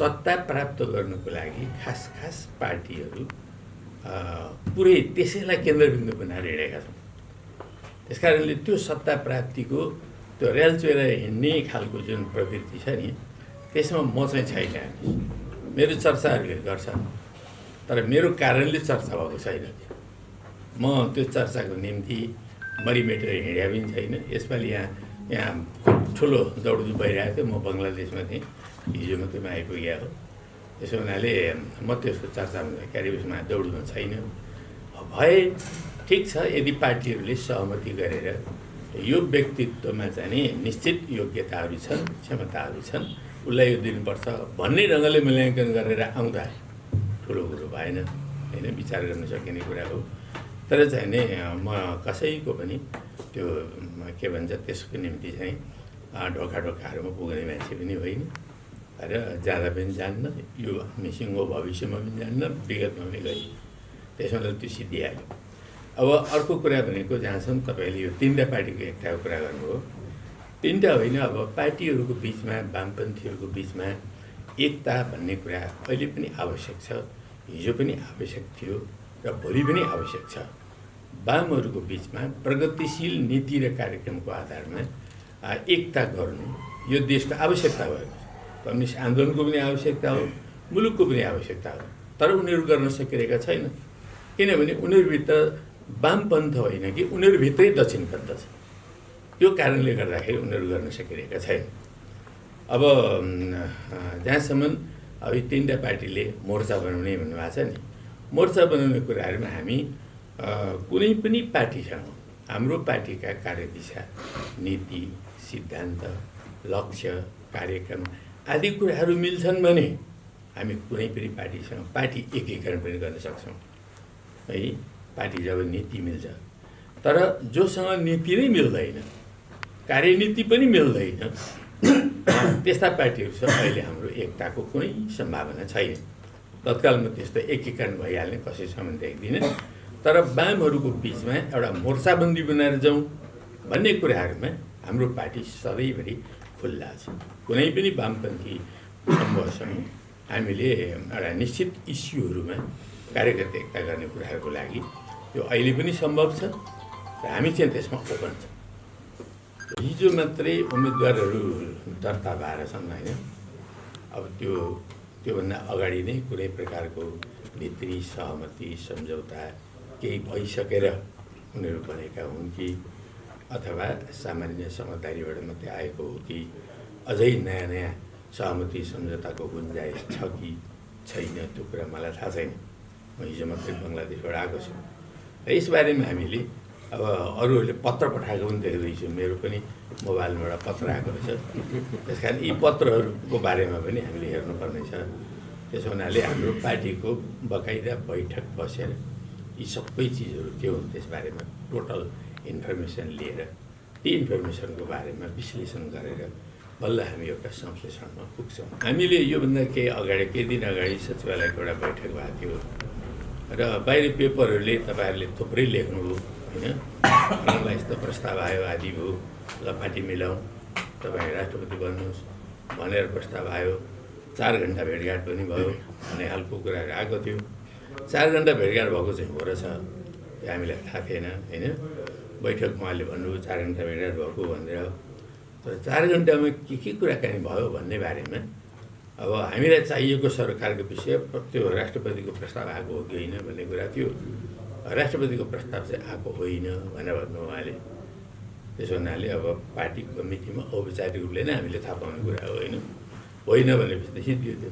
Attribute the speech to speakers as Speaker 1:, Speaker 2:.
Speaker 1: सत्ता प्राप्त गर्नुको लागि खास खास पार्टीहरू पुरै त्यसैलाई केन्द्रबिन्दु बनाएर हिँडेका छन्। त्यसकारणले त्यो सत्ता प्राप्तिको त्यो रेलचेरा हिँड्ने खालको जुन प्रवृत्ति छ नि, त्यसमा म चाहिँ छैन। मेरो चर्चाहरूले गर्छ, तर मेरो कारणले चर्चा भएको छैन। म त्यो चर्चाको निम्ति मरिमेटेर हिँड्या पनि छैन। यसपालि यहाँ खुब ठुलो दौडधुप भइरहेको थियो। म बङ्गलादेशमा थिएँ, हिजो मात्रै आइपुगेँ हो। त्यसो हुनाले म त्यसको चर्चामा उसमा दौडमा छैन। भए ठिक छ, यदि पार्टीहरूले सहमति गरेर यो व्यक्तित्वमा चाहिँ निश्चित योग्यताहरू छन्, क्षमताहरू छन्, उसलाई यो दिनुपर्छ भन्ने ढङ्गले मूल्याङ्कन गरेर आउँदा ठुलो कुरो भएन, होइन, विचार गर्न सकिने कुरा हो। तर चाहिँ नि म कसैको पनि त्यो के भन्छ त्यसको निम्ति चाहिँ ढोका पुग्ने मान्छे पनि होइन र जाँदा पनि जान्न, यो मिसिङको भविष्यमा पनि जान्न, विगतमा पनि गएँ। त्यसमा त्यो सिद्धिहाल्यो। अब अर्को कुरा भनेको जहाँसम्म तपाईँले यो तीनवटा पार्टीको एकताको कुरा गर्नुभयो, तीनवटा होइन, अब पार्टीहरूको बिचमा, वामपन्थीहरूको बिचमा एकता भन्ने कुरा अहिले पनि आवश्यक छ, हिजो पनि आवश्यक थियो र भोलि पनि आवश्यक छ। वामहरूको बिचमा प्रगतिशील नीति र कार्यक्रमको आधारमा एकता गर्नु यो देशको आवश्यकता हो। कम्युनिस्ट आन्दोलनको पनि आवश्यकता हो, मुलुकको पनि आवश्यकता हो। तर उनीहरू गर्न सकिरहेका छैन, किनभने उनीहरूभित्र वामपन्थ होइन कि उनीहरूभित्रै दक्षिणपन्थ छ। त्यो कारणले गर्दाखेरि उनीहरू गर्न सकिरहेका छैन। अब जहाँसम्म अब यी तीनवटा पार्टीले मोर्चा बनाउने भन्नुभएको छ नि, मोर्चा बनाउने कुराहरूमा हामी कुनै पनि पार्टीसँग हाम्रो पार्टीका कार्यदिशा, नीति, सिद्धान्त, लक्ष्य, कार्यक्रम आदि कुराहरू मिल्छन् भने हामी कुनै पनि पार्टीसँग पार्टी एकीकरण पनि गर्न सक्छौँ है। पार्टी जब नीति मिल्छ, तर जोसँग नीति नै मिल्दैन, कार्यनीति पनि मिल्दैन, त्यस्ता पार्टीहरूसँग अहिले हाम्रो एकताको कुनै सम्भावना छैन। तत्कालमा त्यस्तो एकीकरण भइहाल्ने कसैसम्म देख्दिनँ। तर वामहरूको बिचमा एउटा मोर्चाबन्दी बनाएर जाउँ भन्ने कुराहरूमा हाम्रो पार्टी सधैँभरि खुल्ला छ। कुनै पनि वामपन्थी समूहसँग हामीले एउटा निश्चित इस्युहरूमा कार्यकर्ता एकता गर्ने कुराहरूको लागि यो अहिले पनि सम्भव छ र हामी चाहिँ त्यसमा ओपन छ। हिजो मात्रै उम्मेदवारहरू दर्ता भएर छन्, होइन। अब त्योभन्दा अगाडि नै कुनै प्रकारको भित्री सहमति, सम्झौता केही भइसकेर उनीहरू बनेका हुन् कि अथवा सामान्य समझदारीबाट मात्रै आएको हो कि अझै नयाँ नयाँ सहमति सम्झौताको गुन्जाइस छ कि छैन, त्यो कुरा मलाई थाहा छैन। म हिजो मात्रै बङ्गलादेशबाट आएको छु र यसबारेमा हामीले अब अरूहरूले पत्र पठाएको पनि देख्दैछु। मेरो पनि मोबाइलबाट पत्र आएको रहेछ। त्यस कारण यी पत्रहरूको बारेमा पनि हामीले हेर्नुपर्ने छ। त्यसो हुनाले हाम्रो पार्टीको बकाइदा बैठक बसेर यी सबै चिजहरू के हुन् त्यसबारेमा टोटल इन्फर्मेसन लिएर ती इन्फर्मेसनको बारेमा विश्लेषण गरेर बल्ल हामी एउटा संश्लेषणमा पुग्छौँ। हामीले योभन्दा केही दिन अगाडि सचिवालयको एउटा बैठक भएको थियो र बाहिर पेपरहरूले तपाईँहरूले थुप्रै लेख्नुभयो, होइन। उहाँलाई यस्तो प्रस्ताव आयो, आदि भयो, ल पार्टी मिलाउँ, तपाईँ राष्ट्रपति बन्नुहोस् भनेर प्रस्ताव आयो। 4 घन्टा भेटघाट पनि भयो भन्ने खालको कुराहरू आएको थियो। 4 घन्टा भेटघाट भएको चाहिँ हो रहेछ, त्यो हामीलाई थाहा थिएन, होइन। बैठकमा उहाँले भन्नुभयो 4 घन्टा भेटघाट भएको भनेर। तर 4 घन्टामा के कुराकानी भयो भन्ने बारेमा अब हामीलाई चाहिएको सरकारको विषय त्यो राष्ट्रपतिको प्रस्ताव आएको हो कि होइन भन्ने कुरा थियो। राष्ट्रपतिको प्रस्ताव चाहिँ आएको होइन भनेर भन्नु उहाँले। त्यसो हुनाले अब पार्टी कमिटीमा औपचारिक रूपले नै हामीले थाहा पाउने कुरा हो, होइन भनेपछि सिद्धियो त्यो।